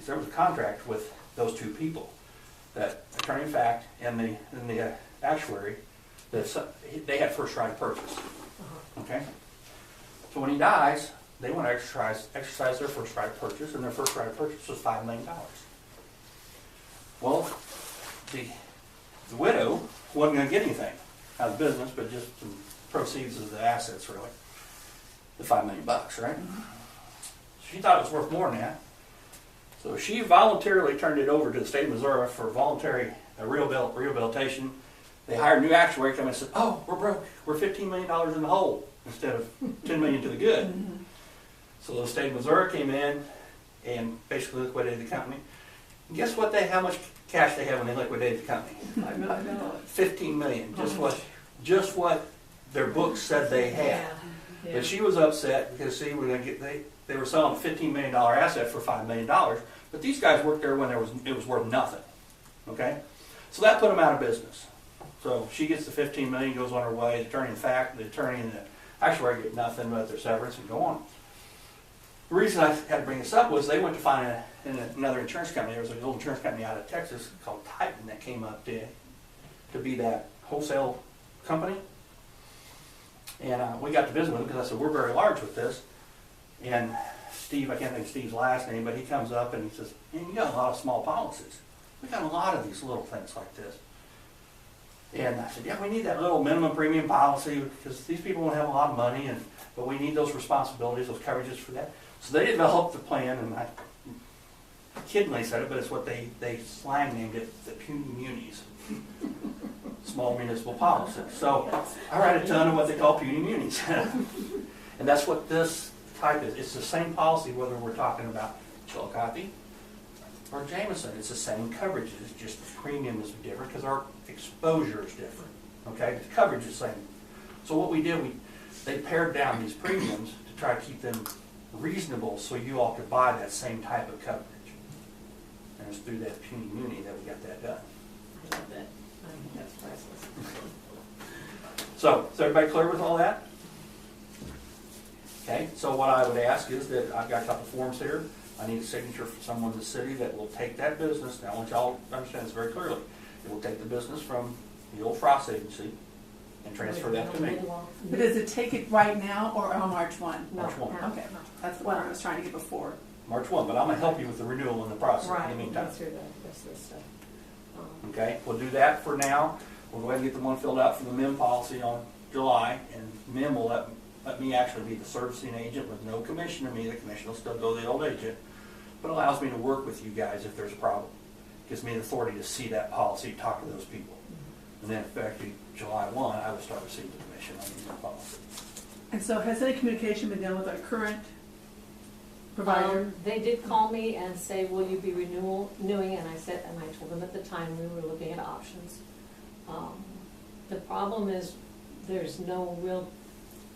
means. There was a contract with those two people, that attorney-in-fact and the actuary, that they had first right of purchase. Okay? So when he dies, they want to exercise their first right of purchase, and their first right of purchase was $5 million. Well, the widow wasn't going to get anything out of the business, but just some proceeds of the assets, really. The $5 million, right? She thought it was worth more than that. So she voluntarily turned it over to the state of Missouri for voluntary rehabilitation. They hired a new actuary to come in and said, oh, we're broke. We're $15 million in the hole instead of $10 million to the good. So the state of Missouri came in and basically liquidated the company. And guess what? How much cash they have when they liquidated the company? $15 million. Just what their books said they had. But she was upset because see, they were selling a $15 million asset for $5 million. But these guys worked there when it was worth nothing. Okay, so that put them out of business. So she gets the $15 million, goes on her way. The attorney and the actuary get nothing but their severance and go on. The reason I had to bring this up was they went to find another insurance company. There was an old insurance company out of Texas called Titan that came up to be that wholesale company. And we got to visit with them because I said, we're very large with this. And Steve, I can't think of Steve's last name, but he comes up and he says, man, you got a lot of small policies. We got a lot of these little things like this. And I said, yeah, we need that little minimum premium policy because these people won't have a lot of money, but we need those responsibilities, those coverages for that. So they developed the plan, and I kiddingly said it, but it's what they slang named it, the puny munis. Small municipal policies. So I write a ton of what they call puny munis. And that's what this type is. It's the same policy whether we're talking about Chillicothe or Jameson. It's the same coverages, it's just the premium is different because our exposure is different. Okay, the coverage is the same. So what we did, they pared down these premiums to try to keep them reasonable so you all could buy that same type of coverage. And it's through that puny muni that we got that done. I love that. I think that's priceless. So, is everybody clear with all that? Okay, so what I would ask is that I've got a couple forms here. I need a signature from someone in the city that will take that business. Now I want y'all to understand this very clearly. It will take the business from the old Frost agency and transfer that to me. But does it take it right now or on March 1? March 1. Okay, that's the one I was trying to get before. March 1, but I'm going to help you with the renewal in the process Right, in the meantime. go through the rest of the stuff. Okay, we'll do that for now. We'll go ahead and get the one filled out for the MIM policy on July, and MIM will let me actually be the servicing agent with no commission to me. The commission will still go to the old agent, but allows me to work with you guys if there's a problem. Gives me the authority to see that policy, talk to those people. And then effective July 1, I will start receiving the commission on the MIM policy. And so has any communication been done with our current provider? They did call me and say, will you be renewing? And I said, and I told them at the time we were looking at options. The problem is there's no real,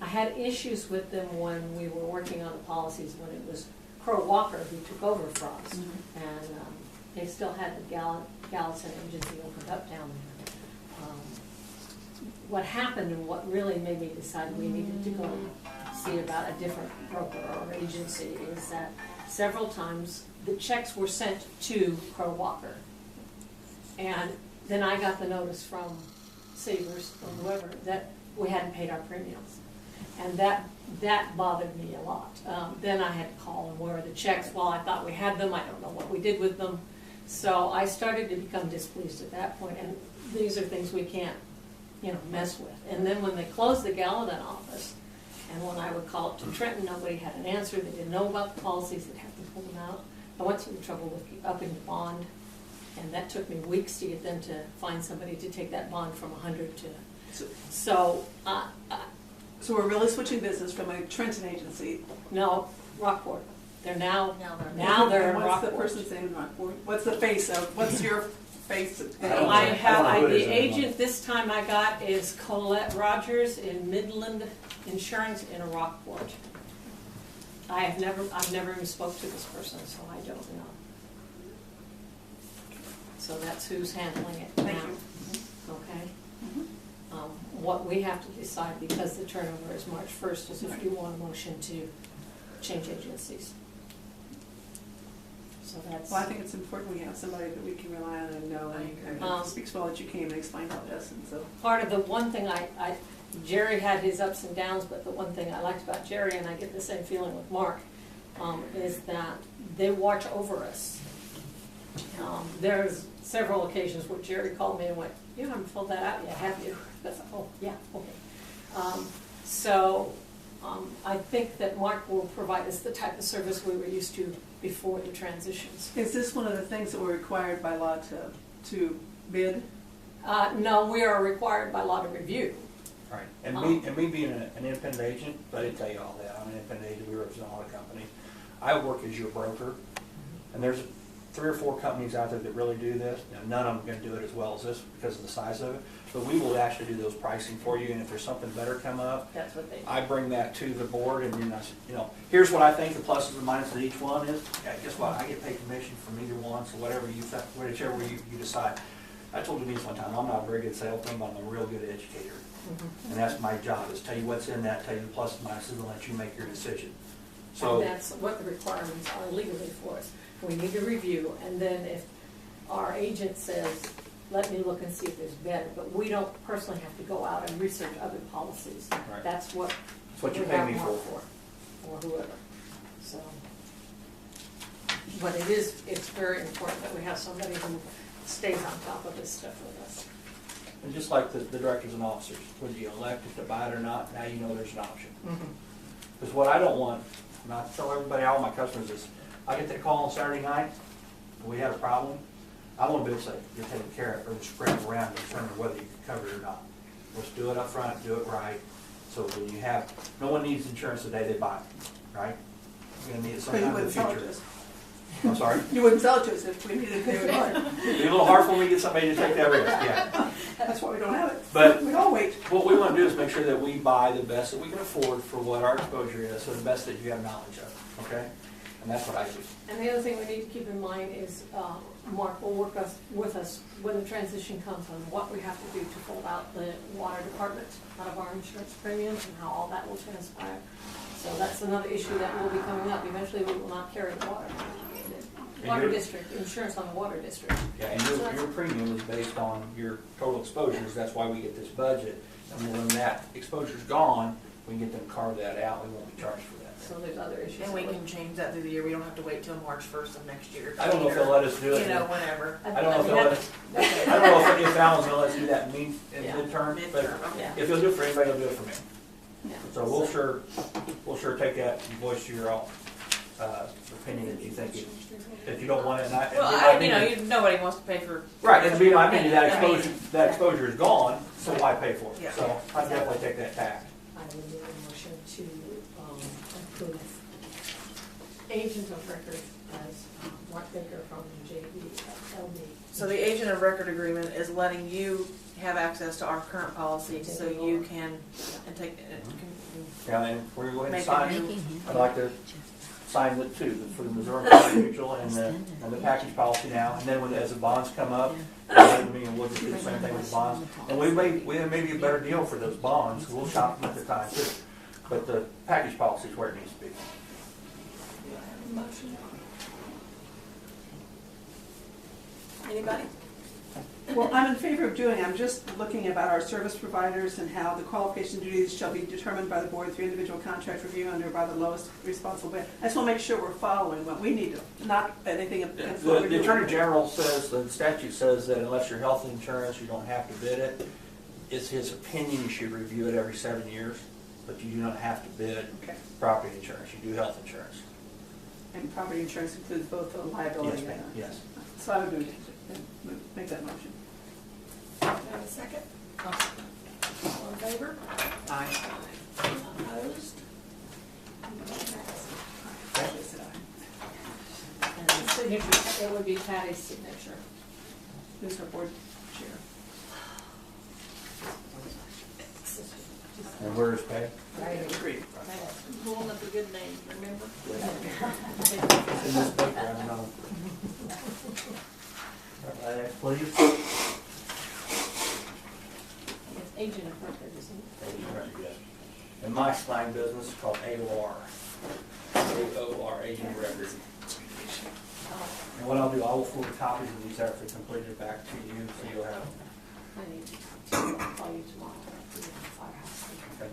I had issues with them when we were working on the policies when it was Crow Walker who took over for us. And they still had the Gallatin agency opened up down there. What happened and what really made me decide we needed to go see about a different broker or agency is that several times the checks were sent to Crow Walker. And then I got the notice from Savers or whoever that we hadn't paid our premiums. And that bothered me a lot. Then I had to call and where are the checks? Well, I thought we had them. I don't know what we did with them. So I started to become displeased at that point. And these are things we can't, mess with. And then when they closed the Gallatin office, and when I would call up to Trenton, nobody had an answer. They didn't know about the policies. They'd have to pull them out. I went through the trouble with upping the bond, and that took me weeks to get them to find somebody to take that bond from 100 to. So we're really switching business from a Trenton agency. No, Rockport. They're now they're in What's Rockport. the person's name in Rockport? What's the face of? What's your face? The agent this time I got is Colette Rogers in Midland Insurance in Rockport. I've never even spoke to this person, so I don't know. So that's who's handling it now. Thank you. Okay. What we have to decide, because the turnover is March 1st, is if you want a motion to change agencies. So So that's. Well, I think it's important we have somebody that we can rely on and know, I and agree. it speaks well that you came and explained all this, and so. Part of the one thing Jerry had his ups and downs, but the one thing I liked about Jerry, and I get the same feeling with Mark, is that they watch over us. There's several occasions where Jerry called me and went, "You haven't filled that out yet, have you?" I said, "Oh, yeah, okay." I think that Mark will provide us the type of service we were used to before the transitions. Is this one of the things that we're required by law to bid? No, we are required by law to review. Right, and me being an independent agent, I didn't tell you all that, I'm an independent agent, we represent a lot of companies. I work as your broker, and there's 3 or 4 companies out there that really do this. Now, none of them are gonna do it as well as this because of the size of it, but we will actually do those pricing for you, and if there's something better come up, That's what they do. I bring that to the board, and then I said, here's what I think the pluses and minuses of each one is. Yeah, guess what, I get paid commission from either one, so whatever whichever you decide. I told Denise one time, I'm not a very good salesman, but I'm a real good educator. Mhm. And that's my job, is tell you what's in that, tell you the pluses and minuses, and let you make your decision. So, And that's what the requirements are legally for us. We need to review, and then if our agent says, let me look and see if there's better, but we don't personally have to go out and research other policies. Right. That's what you we pay have me Mark for. or whoever. So, but it's very important that we have somebody who stays on top of this stuff with us. And just like the directors and officers, whether you elect to buy it or not, now you know there's an option. Because what I don't want, and I tell everybody, all my customers is, I get that call on Saturday night, and we had a problem, I want to be able to say, you're taken care of, or spread it around and determine whether you can cover it or not. Let's do it up front, do it right, so when you have, no one needs insurance the day they buy it, right? You're going to need it But you sometime in the wouldn't sell it future. to us. I'm sorry? You wouldn't sell it to us if we needed to do it. It'd be a little hard for me to get somebody to take that risk, yeah. That's why we don't have it. But- We'd all wait. What we want to do is make sure that we buy the best that we can afford for what our exposure is, so the best that you have knowledge of, okay? And that's what I do. And the other thing we need to keep in mind is Mark will work with us when the transition comes on what we have to do to pull out the water department out of our insurance premiums and how all that will transpire. So that's another issue that will be coming up. Eventually, we will not carry the water district, insurance on the water district. Yeah, and your premium is based on your total exposures, that's why we get this budget. And when that exposure's gone, we can get them to carve that out, we won't be charged for that. So there's other issues. And we can change that through the year, we don't have to wait till March 1st of next year. I don't know if they'll let us do it. You know, whenever. I don't know if they'll let us, I don't know if Alan's gonna let us do that in midterm, but Midterm, okay. Yeah. if he'll do it for anybody, he'll do it for me. Yeah. So we'll sure take that and voice your opinion that you think if you don't want it, and I. Well, nobody wants to pay for. Right, and to be my opinion, that I mean, exposure is gone, so why pay for it? Yeah. So I definitely take that tack. I would make a motion to approve agent of record as Mark Baker from JBLB. So the agent of record agreement is letting you have access to our current policy, so you can, and take, Yeah, and we're going to Make sign, it- I'd like to sign it too, for the Missouri County Mutual and the package policy now, and then as the bonds come up, we'll just do the same thing with the bonds. And we may be a better deal for those bonds, we'll shop them at the time too. But the package policy is where it needs to be. Motion. anybody? Well, I'm in favor of doing it. I'm just looking about our service providers and how the qualification duties shall be determined by the board through individual contract review under by the lowest responsible bid. I just want to make sure we're following what we need to, not anything against what we're The doing. Attorney General says, the statute says that unless you're health insurance, you don't have to bid it. It's his opinion you should review it every 7 years, but you do not have to bid Okay. property insurance, you do health insurance. And property insurance includes both the liability Yes, and. ma'am. Yes. So I would do, make that motion. Have a second? All in favor? Aye. Opposed? And the signature, it would be Patty's signature. Who's our board chair? And where is Peg? Right. Agreed. Pulling up a good name, remember? It's in this paper, I don't know. Please. It's agent of record, isn't it? And my spine business is called AOR. AOR, Agent of Record. Oh. And what I'll do, I will forward copies of these after completed back to you, so you'll have. I need to call you tomorrow. to do the firehouse. Okay.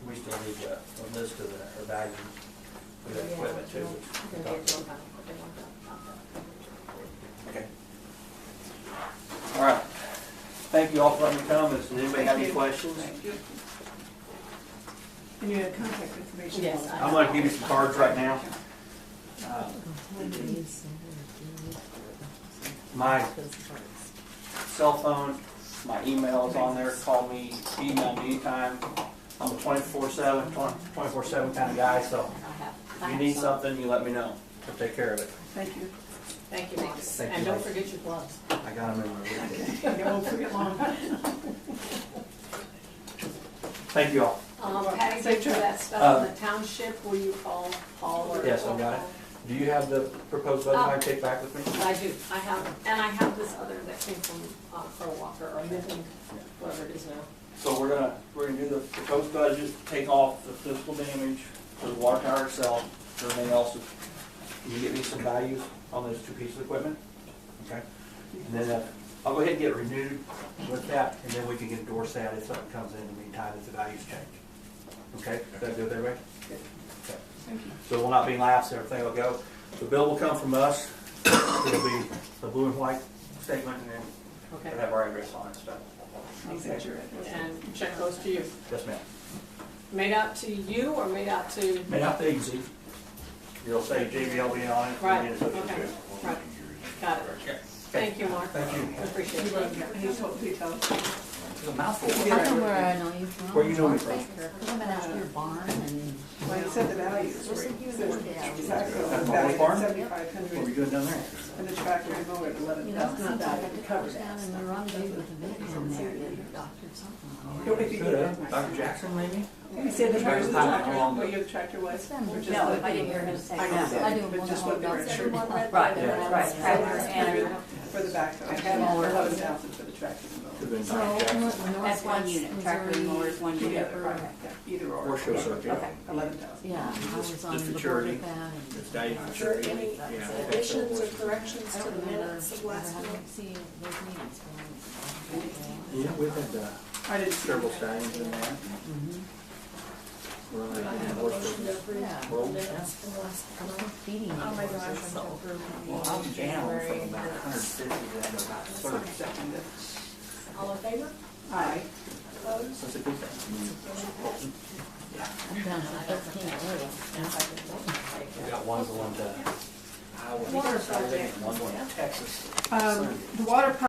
We still need a list of the value for that equipment too. They're gonna get to them, but they want that. Okay. All right. Thank you all for letting me come. Does anybody have any questions? Thank you. And you have contact information? Yes, I'm going to give you some cards right now. My cell phone, my email is on there. Call me, email me anytime. I'm a 24/7 kind of guy, so if you need something, you let me know. I'll take care of it. Thank you. Thank you, Mark. Thank you, And don't Mike. forget your gloves. I got them in my room. Okay, won't forget long. Thank you all. Patty, Safe did you trip. that stuff in the township, will you call Paul or? Yes, I got it. Do you have the proposed budget I take back with me? I do, I have, and I have this other that came from Carl Walker, or Midland, whoever it is now. So we're gonna do the proposed budget, take off the physical damage for the water tower itself, everything else. Can you get me some values on those two pieces of equipment? Okay. And then I'll go ahead and get it renewed with that, and then we can endorse that if something comes in the meantime, if the values change. Okay, is that good with everybody? Okay. Thank you. So it will not be lapsed, everything will go. The bill will come from us. It'll be a blue and white statement, and then Okay. it'll have our address on it and stuff. That's your address. And check goes to you. Yes, ma'am. Made out to you or made out to? Made out the easy. You'll say JBLB on it. Right, and then it's okay, good. right, got it. Okay. Thank you, Mark. Thank you. Appreciate it. He told me, It's a mouthful. I know where I know you from. Where you know me from? Because I've been out to your barn and. well, he said the values were, Listen, you said were there. exactly, At the valued farm? at What were 7,500, you doing down there? and the tractor and mower at You know, 11,000, sometimes I that get covers down that and stuff. rendezvous with the video in there, the doctor or something. Don't make me Could do have. that. Dr. Jackson, maybe? He said the tires of the How tractor, long? where your tractor was? It's been- or just No, the- I didn't hear him say I know that. that, I do but one just whole what they were doctor. insured. Right, Yeah. right, tractor and. For the backhoe. I had 11,000 for the tractor and mower. Could have been So, Dr. Jackson. that's one unit, tractor and mower is one unit. Either, right, yeah, either or. Or show something. Okay. 11,000. Yeah, I was on Just the board maturity. with that and. It's valued Is for there any Yeah. additions or corrections I to don't the remember minutes of last ever having month? to see those meetings. Yeah, we've had I didn't see several that. stallions in there. Mm-hmm. We're Do I on have a horse motion to business. approve Yeah. the minutes from last month? Feeding. Oh my gosh, I'm so. to approve Well, I was the down January from about minutes. 150 down to about 30. Seconded. All in favor? Aye. Opposed? That's a good thing. I'm down to 13 already. We got one's going to Iowa Water Saturday, project. and one's going to Texas. The water